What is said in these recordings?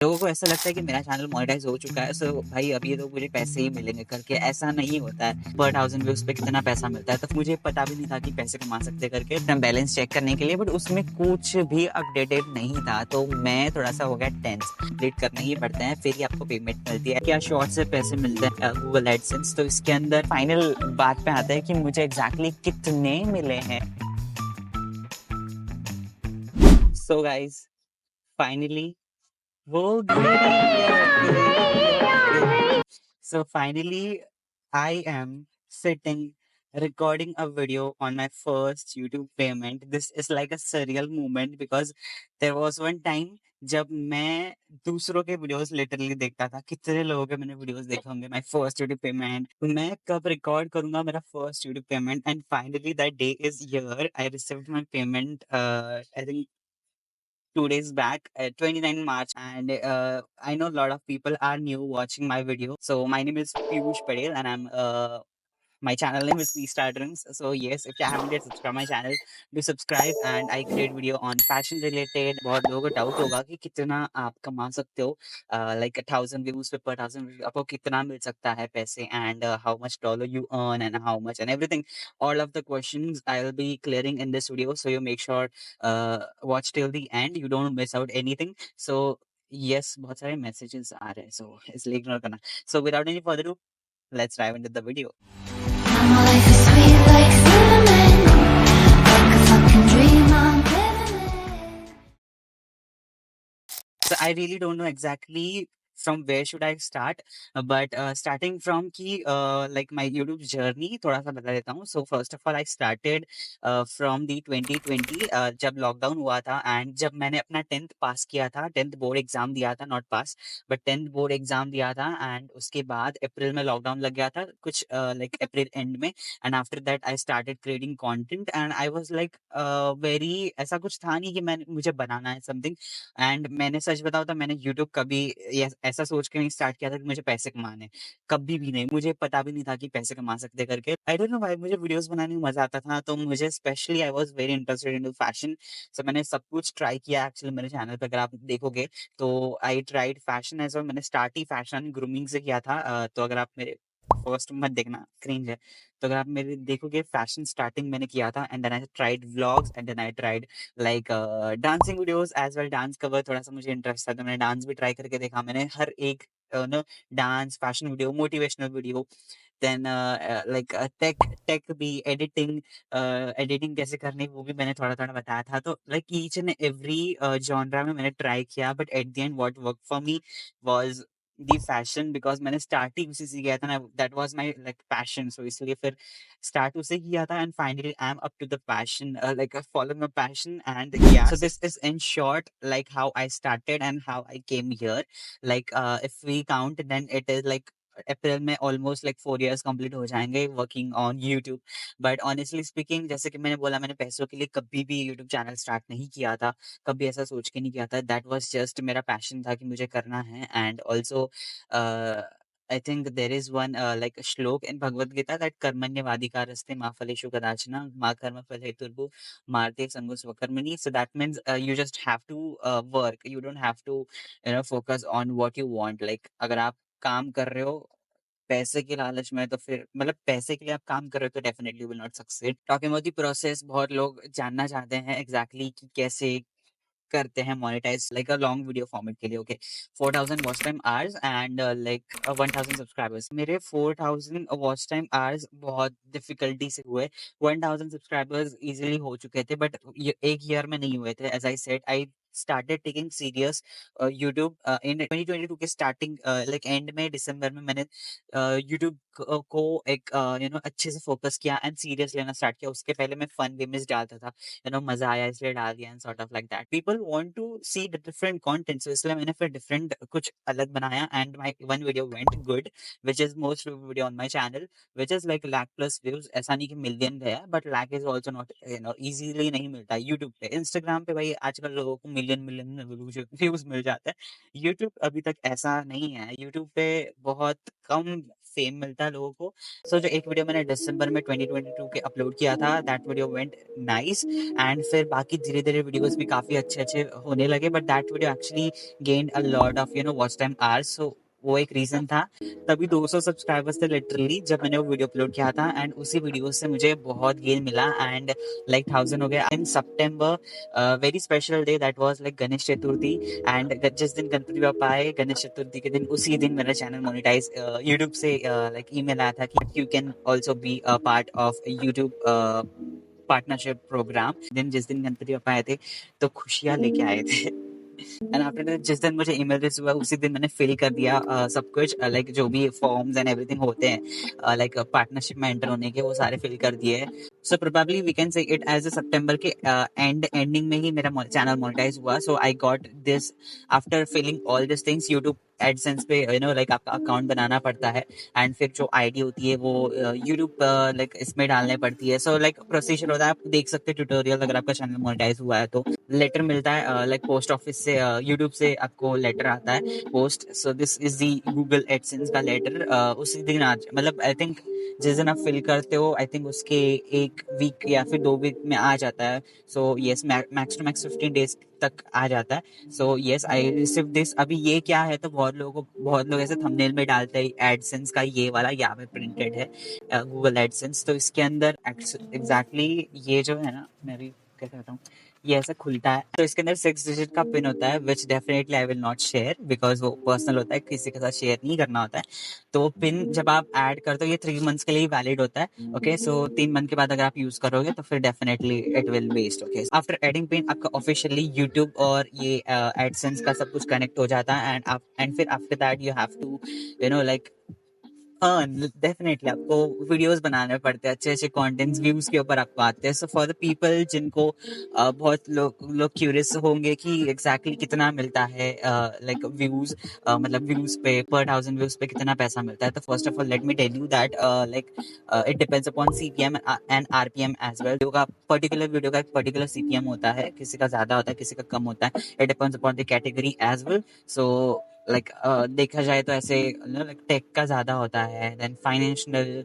लोगों को ऐसा लगता है कि मेरा चैनल मोनेटाइज हो चुका है, सो भाई अभी तो मुझे पैसे ही मिलेंगे करके। ऐसा नहीं होता है। पर 1000 व्यूज पे कितना पैसा मिलता है, तो मुझे पता भी नहीं था कि पैसे कमा सकते करके अपना बैलेंस चेक करने के लिए, बट उसमें कुछ भी अपडेटेड नहीं था। तो मैं थोड़ा सा हो गया टेंस। अपडेट करने ही पड़ते हैं, फिर ही आपको पेमेंट मिलती है। क्या शॉर्ट से पैसे मिलते हैं गूगल एडसेंस। तो इसके अंदर फाइनल बात पे आता है कि मुझे एग्जैक्टली कितने मिले हैं। सो गाइज, फाइनली वो घड़ी आ गई, आ गई। So finally, I am sitting recording a video on my first YouTube payment. This is like a surreal moment because there was one time जब मैं दूसरों के वीडियोस लिटरली देखता था। कितने लोगों के मैंने वीडियोस देखे होंगे। माय फर्स्ट यूट्यूब पेमेंट, मैं कब रिकॉर्ड करूंगा मेरा first YouTube payment. And finally that day is here. I received my payment I think 2 days back, 29 March, and I know a lot of people are new watching my video. So my name is Piyush Patel, and my channel name is Star Dreams. So yes, if you haven't yet subscribed my channel, do subscribe. And I create video on fashion related. बहुत लोगों को doubt होगा कि कितना आप कमा सकते हो, like 1000 views पे per 1000 आपको कितना मिल सकता है पैसे, and how much dollar you earn and how much and everything. All of the questions I will be clearing in this video, so you make sure watch till the end. You don't miss out anything. So yes, बहुत सारे messages आ रहे हैं, so इसलिए ignore करना. So without any further ado, let's dive into the video. Now my life is sweet like cinnamon, like a fucking dream I'm living in. So I really don't know exactly from where should I start, but starting from ki like my YouTube journey थोड़ा सा बता देता हूँ. So first of all, I started from the 2020 जब lockdown हुआ था, and जब मैंने अपना 10th पास किया था, 10th बोर्ड एग्जाम दिया था, not pass but 10th board exam दिया था. एंड उसके बाद अप्रैल में लॉकडाउन लग गया था कुछ लाइक अप्रैल एंड में. And after that I started creating content, and I was like very, ऐसा कुछ था नहीं कि मैं मुझे बनाना है समथिंग. एंड मैंने सच बताऊँ तो मैंने यूट्यूब कभी ऐसा सोच के नहीं स्टार्ट किया था कि मुझे पैसे कमाने हैं। कभी भी नहीं, मुझे पता भी नहीं था कि पैसे कमा सकते करके. आई डोंट नो व्हाई मुझे वीडियोस बनाने में मजा आता था. तो मुझे specially I was very interested in fashion. So मैंने सब कुछ ट्राई किया एक्चुअली मेरे चैनल पे, अगर आप देखोगे तो I tried fashion as well. मैंने स्टार्ट ही फैशन ग्रूमिंग से किया था. तो अगर आप मेरे फर्स्ट मत देखना, क्रिंज है. तो अगर आप मेरे देखोगे, फैशन स्टार्टिंग मैंने किया था. And then I tried vlogs, and then I tried like dancing videos as well. Dance cover थोड़ा सा मुझे इंटरेस्ट था, तो मैंने डांस भी ट्राई करके देखा. मैंने हर एक no dance, fashion video, motivational video, then like tech tech भी, एडिटिंग, एडिटिंग कैसे करनी वो भी मैंने थोड़ा थोड़ा बताया था. तो like each and every genre में मैंने ट्राई किया, but at the end what work for me was the fashion, because मैंने स्टार्ट ही उसी से किया था ना. That was my like passion. So इसलिए फिर स्टार्ट उसे किया था. And finally I am up to the passion, like I follow my passion. And yeah, so this is in short like how I started and how I came here. Like if we count, then it is like अप्रैल में almost like 4 years complete हो जाएंगे working on YouTube. But honestly speaking, जैसे कि मैंने बोला, मैंने पैसों के लिए कभी भी यूट्यूब चैनल स्टार्ट नहीं किया था. कभी ऐसा सोच के नहीं किया था. दैट वाज जस्ट मेरा पैशन था कि मुझे करना है. And also I think there is one like a shlok in Bhagavad Gita that karmanyavadikaraste ma phaleshu kadachana ma karma phal heturbu marte sango swakarmani. So that means you just have to work. You don't have to focus on what you want. Like अगर आप काम कर रहे हो पैसे के लालच में, तो फिर मतलब पैसे के लिए आप काम कर रहे हो तो definitely will not succeed. Talking about the process, बहुत लोग जानना चाहते हैं एग्जैक्टली कि कैसे करते हैं monetize like a long video format के लिए. Okay, 4000 watch time hours and like 1000 subscribers. मेरे 4000 वॉच टाइम आवर्स बहुत डिफिकल्टी से हुए. 1000 सब्सक्राइबर्स इजीली हो चुके थे, बट एक ईयर में नहीं हुए थे. As I said, I started taking serious YouTube in 2022 के स्टार्टिंग लाइक एंड में दिसंबर में मैंने YouTube को एक अच्छे से फोकस किया एंड सीरियस लेना स्टार्ट किया. उसके पहले मैं फन गेम्स डालता था, मजा आया इसलिए डाल दिया, and sort of like that. People want to see the different content, so इसलिए मैंने फिर डिफरेंट कुछ अलग बनाया. And my one video went good, which is most video on my channel, which is like lakh plus views. ऐसा नहीं कि million गया, but lakh is also not easily नहीं मिलता है यूट्यूब पे. इंस्टाग्राम पे भाई आजकल लोगों को मिलियन मिलियन व्यूज मिल जाते हैं. यूट्यूब अभी तक ऐसा नहीं है. यूट्यूब पे बहुत कम फेम मिलता है लोगों को। सो जो एक वीडियो मैंने दिसंबर में 2022 के अपलोड किया था, that video went nice, and फिर बाकी धीरे-धीरे वीडियोज़ भी काफ़ी अच्छे-अच्छे होने लगे, but that video actually gained a lot of watch time hours, so वो एक रीज़न था। तभी 200 सब्सक्राइबर्स थे लिटरली जब मैंने वो वीडियो अपलोड किया था, एंड उसी वीडियो से मुझे बहुत गेन मिला, एंड लाइक 1000 हो गया in September. Very special day that was like Ganesh Chaturthi, and जिस दिन गणपति बप्पा आए गणेश चतुर्थी के दिन, उसी दिन मेरा चैनल मोनेटाइज यूट्यूब से लाइक ईमेल आया था कि you can also be a part of YouTube partnership program. दिन जिस दिन गणपति बप्पा आए थे तो खुशियां लेके आए थे। एंड आफ्टर दैट जिस दिन मुझे ईमेल रिसीव हुआ उसी दिन मैंने फिल कर दिया सब कुछ, लाइक जो भी फॉर्म्स एंड एवरीथिंग होते हैं लाइक पार्टनरशिप में एंटर होने के, वो सारे फिल कर दिए। So probably we can say it as a September के एंडिंग में ही मेरा चैनल मोनेटाइज हुआ। So I got this after filling all this things. YouTube AdSense पे लाइक आपका अकाउंट बनाना पड़ता है, एंड फिर जो आईडी होती है वो यूट्यूब लाइक इसमें डालने पड़ती है। सो लाइक प्रोसीजर होता है, आप देख सकते हैं ट्यूटोरियल अगर आपका चैनल मोनेटाइज हुआ है तो। लेटर मिलता है लाइक पोस्ट ऑफिस से, यूट्यूब से आपको लेटर आता है post. So this is the Google AdSense का लेटर। उसी दिन आज मतलब आई थिंक जिस दिन आप फिल करते हो आई थिंक उसके एक वीक या फिर 2 वीक में आ जाता है। So yes, max to max 15 days तक आ जाता है। So yes I receive this. अभी ये क्या है तो बहुत लोग ऐसे थंबनेल में डालते हैं एडसेंस का ये वाला यहाँ पे प्रिंटेड है गूगल एडसेंस। तो इसके अंदर एग्जैक्टली ये जो है ना, मैं भी क्या कहता हूँ, ये ऐसा खुलता है तो इसके अंदर 6 डिजिट का पिन होता है, विच definitely I will not share because वो पर्सनल होता है, किसी के साथ शेयर नहीं करना होता है। तो पिन जब आप ऐड करते हो ये 3 मंथ्स के लिए वैलिड होता है। ओके, सो 3 मंथ के बाद अगर आप यूज करोगे तो फिर definitely it will waste. Okay, after adding pin आपका ऑफिशियली यूट्यूब और ये एडसेंस का सब कुछ कनेक्ट हो जाता है, एंड फिर after that you have to like definitely आपको वीडियोस बनाने पड़ते हैं, अच्छे अच्छे कंटेंट्स व्यूज के ऊपर आपको आते हैं। सो फॉर द पीपल जिनको बहुत लोग क्यूरियस होंगे कि एग्जैक्टली कितना मिलता है लाइक व्यूज, मतलब व्यूज पे पर 1000 व्यूज पे कितना पैसा मिलता है, तो first of all let me tell you that like it depends upon CPM and RPM as well. Video का एक पर्टिकुलर सीपीएम होता है, किसी का ज्यादा होता है किसी का कम होता है, it depends upon the category as well. So like देखा जाए तो ऐसे लाइक टेक का ज्यादा होता है, then financial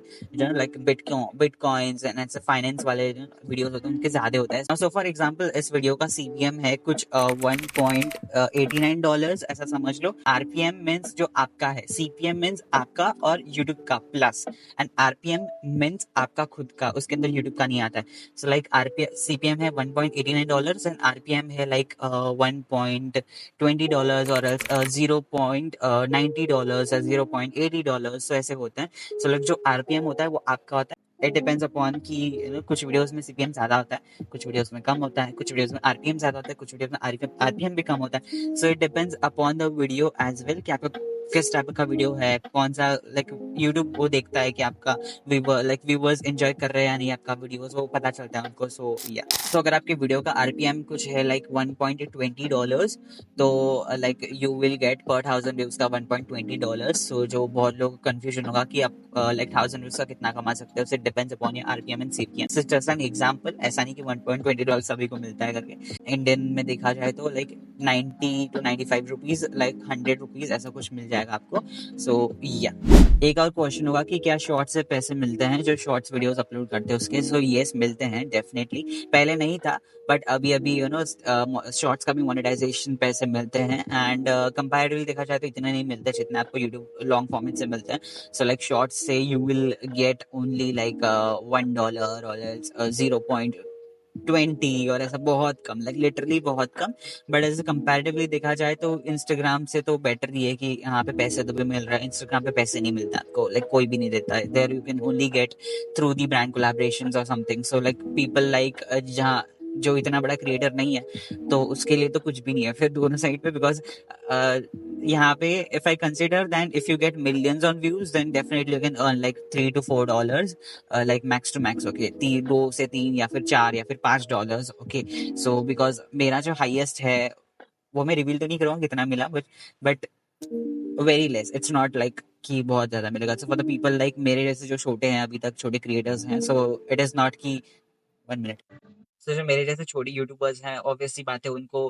like bitcoins and ऐसे फाइनेंस वाले वीडियोस होते हैं उनके ज्यादा होता है। सो फॉर एग्जांपल इस वीडियो का सीपीएम है कुछ $1.89 ऐसा समझ लो। आरपीएम मीन्स जो आपका है, सीपीएम मीन्स आपका और यूट्यूब का प्लस, एंड आरपीएम मीन्स आपका खुद का, उसके अंदर यूट्यूब का नहीं आता है। सो लाइक आरपीएम सीपीएम है $1.89 एंड आरपीएम है लाइक $1.20 और $0.90 या $0.80, सो ऐसे होते हैं। सो लाइक जो आरपीएम होता है वो आपका होता है। इट डिपेंड्स अपॉन कि कुछ वीडियोस में सीपीएम ज्यादा होता है, कुछ वीडियोस में कम होता है, कुछ वीडियोस में आरपीएम ज्यादा होता है, कुछ वीडियोस में आरपीएम भी कम होता है। So it depends upon the video as well कि आपका किस टाइप का वीडियो है, कौन सा लाइक यूट्यूब वो देखता है कि आपका व्यूवर्स एंजॉय कर रहे हैं या नहीं आपका वीडियोस, वो पता चलता है उनको। सो या तो अगर आपके वीडियो का आरपीएम कुछ है लाइक $1.20, तो लाइक यू विल गेट पर 1000 व्यूज का $1.20। सो जो बहुत लोग कंफ्यूजन होगा कि आप लाइक 1000 व्यूज का कितना कमा सकते हो, depends upon your RPM and CPM. Just an example, ऐसा नहीं कि $1.20 सभी को मिलता है करके। इंडियन में देखा जाए तो लाइक 90 to 95 रुपीज, लाइक ₹100 ऐसा कुछ मिल जाएगा आपको। सो या एक और क्वेश्चन होगा कि क्या शॉर्ट्स से पैसे मिलते हैं, जो शॉर्ट्स वीडियोस अपलोड करते हैं उसके। सो यस, मिलते हैं डेफिनेटली। पहले नहीं था बट अभी अभी शॉर्ट्स का भी मोनेटाइजेशन पैसे मिलते हैं, एंड कंपैरेटिवली देखा जाए तो इतने नहीं मिलते जितने आपको यूट्यूब लॉन्ग फॉर्मेट से मिलते हैं। सो लाइक शॉर्ट्स से you will get only like $1 और 0.20 और ऐसा बहुत कम, लाइक लिटरली बहुत कम। बट ऐसे कंपैरेटिवली देखा जाए तो इंस्टाग्राम से तो बेटर ये है कि यहाँ पे पैसे तो भी मिल रहा है, इंस्टाग्राम पे पैसे नहीं मिलता आपको, लाइक कोई भी नहीं देता है। There you can only get through the brand collaborations और something. So like people like जहाँ जो इतना बड़ा क्रिएटर नहीं है तो उसके लिए तो कुछ भी नहीं है फिर दोनों साइड पे, बिकॉज यहाँ पे if I consider than if you get millions on views then definitely you can earn like $3 to $4, like max to max. Okay, 2 से 3 या फिर 4 या फिर $5। ओके, सो बिकॉज मेरा जो हाईएस्ट है वो मैं रिवील तो नहीं करूँगा कितना मिला, but very less, it's not like कि बहुत ज्यादा मिलेगा। So for the people like मेरे जैसे जो छोटे हैं, अभी तक छोटे क्रिएटर्स हैं, सो इट इज नॉट कि 1 मिनट। सो जो मेरे जैसे छोटे यूट्यूबर्स हैं, ऑब्वियसली बात है उनको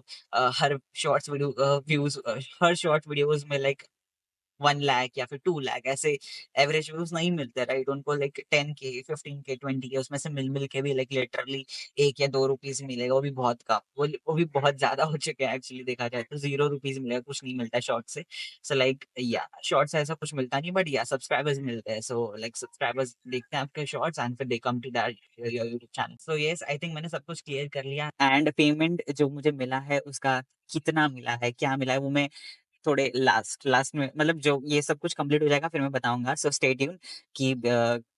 हर शॉर्ट्स वीडियो व्यूज, हर शॉर्ट वीडियोस में लाइक 1 लाख या फिर 2 लाख, ऐसे एवरेज व्यूज नहीं मिलते, राइट? उनको लाइक 10K 15K 20K उसमें से मिल मिल के भी लाइक लिटरली 1 या 2 रुपीज मिलेगा, वो भी बहुत कम, वो भी बहुत ज्यादा हो चुके हैं एक्चुअली, देखा जाए तो 0 रुपीज मिलेगा, कुछ नहीं मिलता है शॉर्ट से। सो लाइक या शॉर्ट से ऐसा कुछ मिलता नहीं, बट या सब्सक्राइबर्स मिलते हैं। सो लाइक सब्सक्राइबर्स देखते हैं आपके शॉर्ट्स एंड फिर they come to that your YouTube channel. So yes, I think मैंने सब कुछ क्लियर कर लिया, एंड पेमेंट जो मुझे मिला है उसका कितना मिला है, क्या मिला है, वो मैं थोड़े लास्ट लास्ट में, मतलब जो ये सब कुछ कंप्लीट हो जाएगा फिर मैं बताऊंगा। सो स्टे ट्यून कि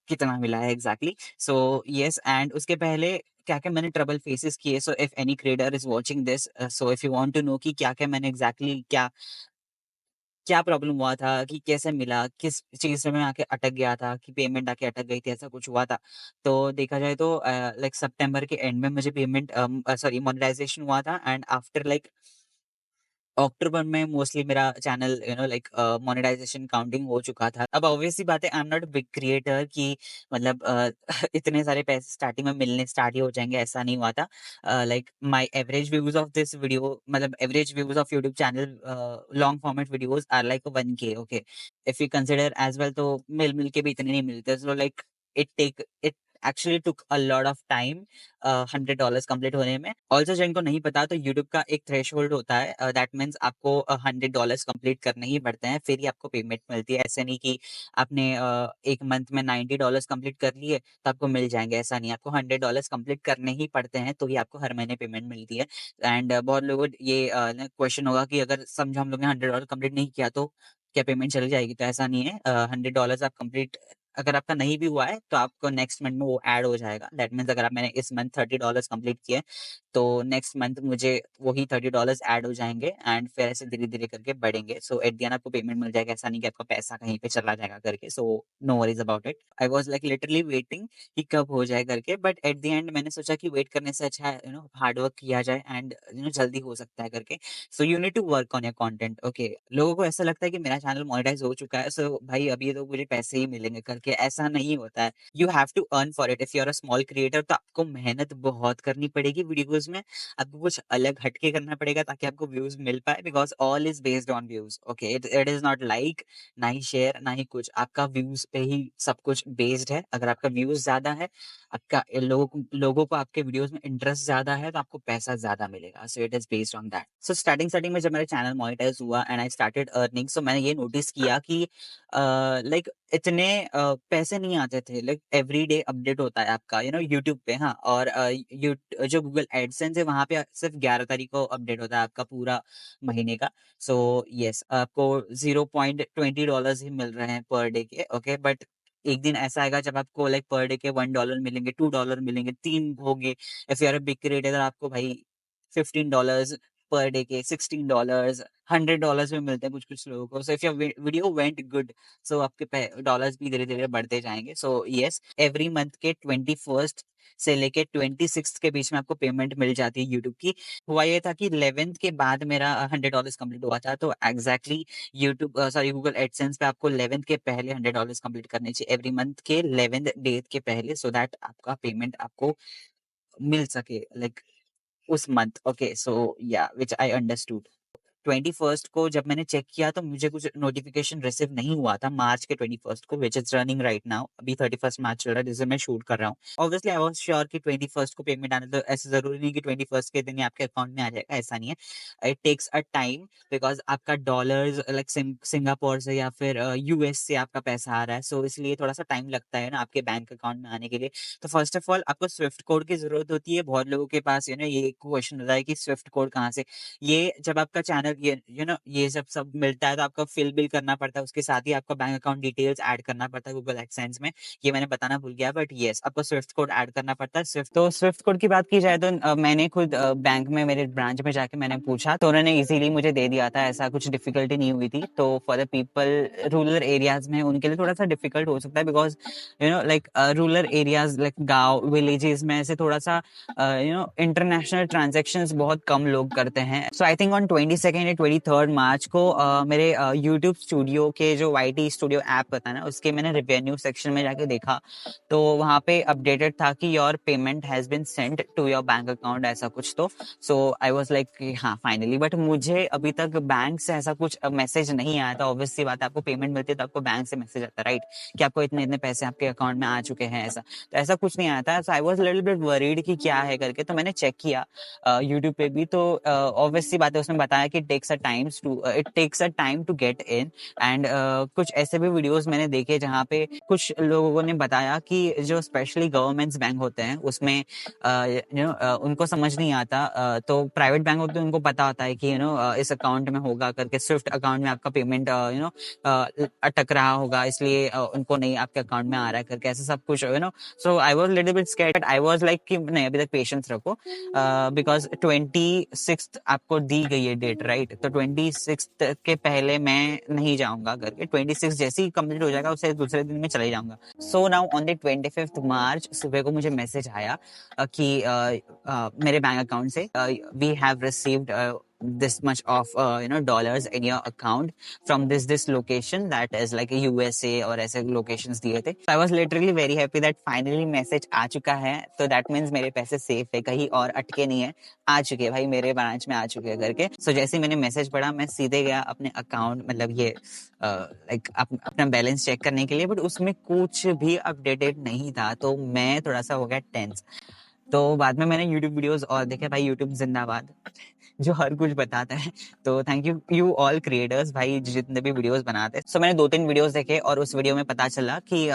कितना मिला है एग्जैक्टली। सो यस, एंड उसके पहले क्या क्या मैंने ट्रबल फेसेस किए। So if any creator is watching this, so if you want to know कि क्या क्या मैंने एग्जैक्टली क्या क्या प्रॉब्लम हुआ था, कि कैसे मिला, किस चीज में मैं आके अटक गया था, कि पेमेंट आके अटक गई थी, ऐसा कुछ हुआ था। तो देखा जाए तो लाइक सितंबर के एंड में मुझे पेमेंट सॉरी मोनेटाइजेशन हुआ था, एंड आफ्टर लाइक अक्टूबर में मोस्टली मेरा चैनल लाइक मोनेटाइजेशन काउंटिंग हो चुका था। अब ऑब्वियसली बात है, I am not big creator कि मतलब इतने सारे पैसे स्टार्टिंग में मिलने स्टार्ट ही हो जाएंगे, ऐसा नहीं हुआ था। Like my average views of this video, मतलब average views of YouTube channel long format videos are like 1K, okay. If you consider as well तो मिल मिल के भी इतने नहीं मिलते। So like it actually took a lot of time $100 complete होने में। ऑल्सो जिनको नहीं पता, तो यूट्यूब का एक थ्रेश होता है, दैट मीन्स आपको $100 कंप्लीट करने ही पड़ते हैं, फिर ही आपको पेमेंट मिलती है। ऐसे नहीं कि आपने एक मंथ में $90 कंप्लीट कर लिए तो आपको मिल जाएंगे, ऐसा नहीं। आपको $100 कंप्लीट करने ही पड़ते हैं, तो ही आपको हर महीने पेमेंट मिलती है। एंड बहुत लोगों ये क्वेश्चन होगा कि अगर समझो हम लोग ने $100 कंप्लीट नहीं किया तो क्या पेमेंट चली जाएगी? तो ऐसा नहीं है। $100 आप कंप्लीट अगर आपका नहीं भी हुआ है तो आपको नेक्स्ट मंथ में वो ऐड हो जाएगा। दैट मीन्स अगर आप मैंने इस मंथ $30 कंप्लीट किए तो नेक्स्ट मंथ मुझे वही $30 ऐड हो जाएंगे, एंड फिर ऐसे धीरे धीरे करके बढ़ेंगे। सो एट द एंड आपको पेमेंट मिल जाएगा, ऐसा नहीं कि आपका पैसा कहीं पे चला जाएगा करके। So no worries about it. I was like literally waiting कि कब हो जाए करके, बट एट द एंड मैंने सोचा कि वेट करने से अच्छा है हार्ड वर्क किया जाए, एंड जल्दी हो सकता है करके। So you need to work on your content, okay. लोगों को ऐसा लगता है कि मेरा चैनल मोनेटाइज हो चुका है, सो भाई अभी तो मुझे पैसे ही मिलेंगे करके, ऐसा नहीं होता है। You have to earn for it. If you are a small creator तो आपको मेहनत बहुत करनी पड़ेगी वीडियोज में, आपको कुछ अलग हटके करना पड़ेगा ताकि आपको व्यूज मिल पाए, because all is based on views, okay. It is not like ना ही शेयर ना ही कुछ, आपका व्यूज पे ही सब कुछ बेस्ड है। अगर आपका व्यूज ज्यादा है, आपका लोगों को आपके वीडियोस में इंटरेस्ट ज्यादा है, तो आपको पैसा ज्यादा मिलेगा। So it is based on that. So starting में जब मेरा चैनल मोनेटाइज हुआ एंड आई स्टार्टेड अर्निंग, सो मैंने ये नोटिस किया कि लाइक इतने पैसे नहीं आते थे। लाइक एवरीडे अपडेट होता है आपका यूट्यूब पे, हाँ। और जो गूगल एडसेंस है वहां पे सिर्फ 11 तारीख को अपडेट होता है आपका पूरा महीने का। सो यस, आपको $0.20 ही मिल रहे हैं पर डे के, ओके। बट एक दिन ऐसा आएगा जब आपको लाइक पर डे के $1 मिलेंगे, $2 मिलेंगे, 3 होंगे। If you are a big creator आपको भाई $15 पर डे के, $16, $100 में मिलते हैं कुछ कुछ लोगों को। So if your video went good, so आपके डॉलर्स भी धीरे धीरे बढ़ते जाएंगे। सो यस, एवरी मंथ के 21st से लेके 26th के बीच में आपको पेमेंट मिल जाती है यूट्यूब की। हुआ ये था कि 11th के बाद मेरा $100 कंप्लीट हुआ था, तो exactly YouTube sorry Google AdSense पे आपको 11th के पहले $100 कंप्लीट करने चाहिए, एवरी मंथ के 11th डेट के पहले, सो दैट आपका पेमेंट आपको मिल सके लाइक उस मंथ, ओके। सो या विच आई अंडरस्टूड। 21st को जब मैंने चेक किया तो मुझे कुछ नोटिफिकेशन रिसीव नहीं हुआ था, मार्च के 21st को, which is running right now. अभी 31st मार्च चल रहा है जिसे मैं शूट कर रहा हूँ। ऑब्वियसली आई वाज श्योर कि 21st को पेमेंट आने, तो ऐसे जरूरी नहीं कि 21st के दिन ही आपके अकाउंट में आ जाएगा, ऐसा नहीं है। It takes a time, because आपका डॉलर्स लाइक सिंगापुर से या फिर यूएस से आपका पैसा आ रहा है, सो इसलिए थोड़ा सा टाइम लगता है ना आपके बैंक अकाउंट में आने के लिए। तो फर्स्ट ऑफ ऑल आपको स्विफ्ट कोड की जरूरत होती है। बहुत लोगों के पास ये क्वेश्चन होता है कि स्विफ्ट कोड कहाँ से। ये जब आपका चैनल ये जब सब मिलता है तो आपका फिल बिल करना पड़ता है, उसके साथ ही आपका बैंक अकाउंट डिटेल्स ऐड करना पड़ता है गूगल एडसेंस में। ये मैंने बताना भूल गया, बट यस, आपको स्विफ्ट कोड ऐड करना पड़ता है। स्विफ्ट कोड की बात की जाए तो मैंने खुद बैंक में मेरे ब्रांच में जाके मैंने पूछा, तो उन्होंने इजीली मुझे दे दिया था, ऐसा कुछ डिफिकल्टी नहीं हुई थी। तो for the people rural areas में उनके लिए थोड़ा सा डिफिकल्ट हो सकता है, because like rural areas like गाँव विलेजेस में ऐसे थोड़ा सा इंटरनेशनल ट्रांजेक्शन बहुत कम लोग करते हैं। सो आई थिंक ऑन 22nd मैंने 23 मार्च को मेरे यूट्यूब स्टूडियो के जो YT स्टूडियो ऐप होता है ना, उसके मैंने रेवेन्यू सेक्शन में जाके देखा, तो वहाँ पे अपडेटेड था कि your payment has been sent to your bank account, ऐसा कुछ। तो सो आई वाज लाइक हाँ फाइनली, बट मुझे अभी तक बैंक से ऐसा कुछ मैसेज नहीं आया था। ऑब्वियसली बात है, आपको पेमेंट मिलती है तो आपको बैंक से मैसेज आता है, राइट, कि आपको इतने इतने पैसे आपके अकाउंट में आ चुके हैं, ऐसा। तो ऐसा कुछ नहीं आया था। So I was little bit worried कि क्या है करके, तो मैंने चेक किया यूट्यूब पे भी। तो ऑब्वियसली बात है, उसमें बताया कि it takes a time to get in. And कुछ ऐसे भी वीडियोस मैंने देखे जहाँ पे कुछ लोगों ने बताया कि जो स्पेशली गवर्नमेंट्स बैंक होते हैं उसमें उनको समझ नहीं आता। तो प्राइवेट बैंक होते हैं, उनको पता होता है कि इस अकाउंट में होगा करके, स्विफ्ट अकाउंट में आपका पेमेंट अटक रहा होगा, इसलिए उनको नहीं आपके अकाउंट में आ रहा है करके, ऐसा सब कुछ so I was little bit scared. I was like कि नहीं, अभी तक पेशेंस रखो, बिकॉज 26 आपको दी गई है डेट, राइट। तो 26 के पहले मैं नहीं जाऊंगा करके, 26 जैसे ही कंप्लीट हो जाएगा उससे दूसरे दिन में चले जाऊंगा। So now on the 25th March सुबह को मुझे मैसेज आया कि मेरे बैंक अकाउंट से we have received this much of dollars in your account from this location, that is like USA, और ऐसे locations दिए थे। I was literally very happy that finally message आ चुका है। तो that means मेरे पैसे safe है, कहीं और अटके नहीं है, आ चुके हैं भाई, मेरे ब्रांच में आ चुके हैं करके। सो जैसे ही मैंने मैसेज पढ़ा, मैं सीधे गया अपने अकाउंट, मतलब ये लाइक अपना बैलेंस चेक करने के लिए, बट उसमें कुछ भी अपडेटेड नहीं था। तो मैं थोड़ा सा हो गया टेंस। तो बाद में मैंने यूट्यूब वीडियोस और देखे, भाई यूट्यूब जिंदाबाद, जो हर कुछ बताता है। तो थैंक यू ऑल क्रिएटर्स भाई, जितने भी वीडियोस बनाते हैं। सो मैंने 2-3 वीडियोस देखे और उस वीडियो में पता चला कि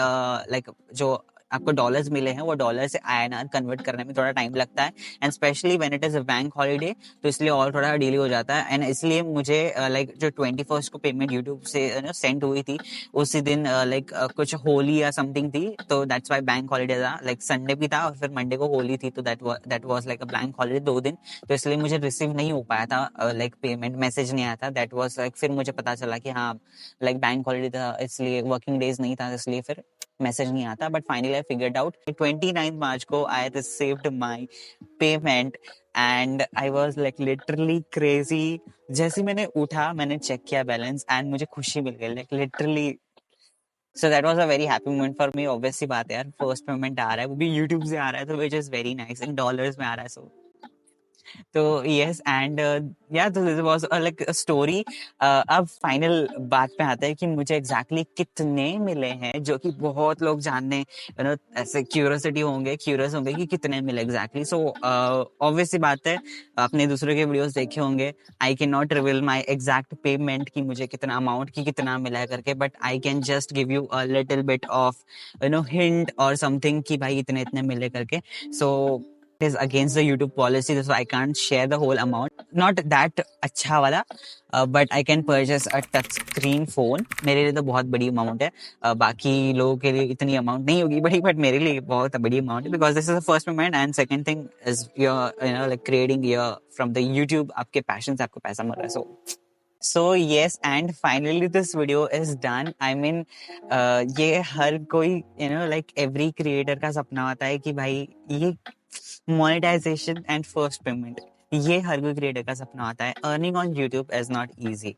लाइक जो आपको डॉलर्स मिले हैं वो डॉलर से INR कन्वर्ट करने में थोड़ा टाइम लगता है, and specially when it is a bank holiday, तो इसलिए और थोड़ा डिले हो जाता है। एंड इसलिए मुझे लाइक जो 21st को पेमेंट यूट्यूब से सेंड हुई थी, उसी दिन लाइक कुछ होली या समथिंग थी, तो दैट्स व्हाई बैंक हॉलीडे था, लाइक संडे भी था और फिर मंडे को होली थी, तो that was like a bank holiday 2 दिन। तो इसलिए मुझे रिसीव नहीं हो पाया था, लाइक पेमेंट मैसेज नहीं आया था। दैट वाज लाइक, फिर मुझे पता चला कि हाँ लाइक बैंक हॉलीडे था, इसलिए वर्किंग डेज नहीं था, इसलिए फिर मैसेज नहीं आता। But finally I figured out 29 मार्च को I received my payment, and I was like literally crazy. जैसे मैंने उठा, मैंने चेक किया बैलेंस, एंड मुझे खुशी मिल गई, like literally. So that was a very happy moment for me. Obviously बात है यार, फर्स्ट पेमेंट आ रहा है, वो भी यूट्यूब से आ रहा है, तो which is very nice, in dollars में आ रहा है। सो तो यस, एंड या तो this was like a story. अब फाइनल बात पे आता है कि मुझे एग्जैक्टली कितने मिले हैं, जो कि बहुत लोग जानने ऐसे क्यूरियस होंगे कि कितने मिले एग्जैक्टली। सो ऑब्वियसली बात है, आपने दूसरे के वीडियोस देखे होंगे, I can not reveal my exact payment कि मुझे कितना अमाउंट की कितना मिला है करके, but I can just give you a little bit of hint और समथिंग कि भाई इतने इतने मिले करके। सो is against the YouTube policy, so I can't share the whole amount. Not that अच्छा वाला, but I can purchase a touch screen phone. मेरे लिए तो बहुत बड़ी अमाउंट है, बाकी लोगों के लिए इतनी अमाउंट नहीं होगी बड़ी, बट मेरे लिए बहुत बड़ी अमाउंट है, because this is the first payment, and second thing is your like creating your from the YouTube, आपके पैशन से आपको पैसा मिल रहा है। So yes, and finally this video is done. I mean, ये हर कोई like every creator का सपना होता है कि भाई ये मोनेटाइजेशन एंड फर्स्ट पेमेंट, ये हर कोई क्रिएटर का सपना होता है। Earning on YouTube is not easy,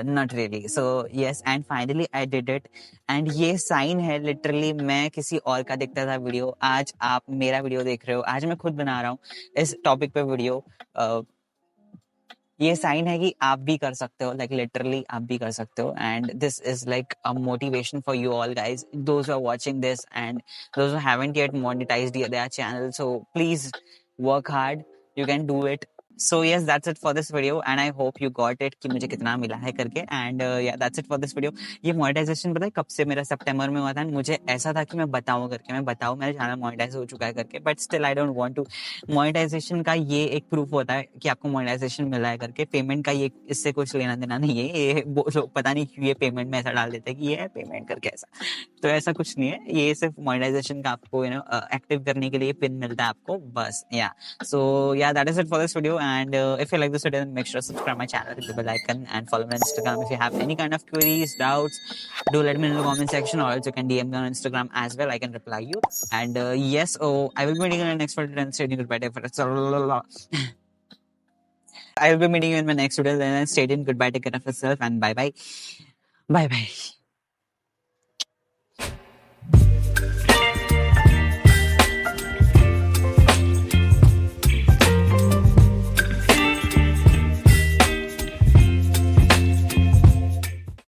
not really. So yes, and finally I did it, and ये साइन है लिटरली। मैं किसी और का देखता था वीडियो, आज आप मेरा वीडियो देख रहे हो, आज मैं खुद बना रहा हूँ इस टॉपिक पे वीडियो। ये साइन है कि आप भी कर सकते हो, लाइक लिटरली आप भी कर सकते हो, and this is like a motivation for you all guys, those are watching this and those who haven't yet monetized their channel. So please work hard, you can do it. So yes, that's it for this video, and I hope you got it कि मुझे कितना मिला है करके। And yeah that's it for this video. ये monetization पता है कब से मेरा सितंबर में हुआ था, मुझे ऐसा था कि मैं बताऊं करके, मैं बताऊं मेरा चैनल मोनेटाइज हो चुका है करके, but still I don't want to. Monetization का ये एक प्रूफ होता है कि आपको मोनेटाइजेशन मिल रहा है करके, पेमेंट का ये इससे कुछ लेना देना नहीं है। ये वो लोग पता नहीं क्यों ये पेमेंट में ऐसा डाल देते हैं कि ये है पेमेंट करके, ऐसा तो ऐसा कुछ नहीं है। ये सिर्फ मोनेटाइजेशन का आपको एक्टिव करने के लिए पिन मिलता है आपको, बस। या सो या that is it for this video, and if you like this video, then make sure to subscribe my channel, hit the bell icon, and follow me on Instagram. If you have any kind of queries, doubts, do let me know in the comment section, or else you can DM me on Instagram as well. I can reply you. And yes, I will be meeting you in the next video, and stay tuned. Goodbye. I will be meeting you in my next video. Then stay tuned. Goodbye. Take care of yourself and bye bye. Bye bye.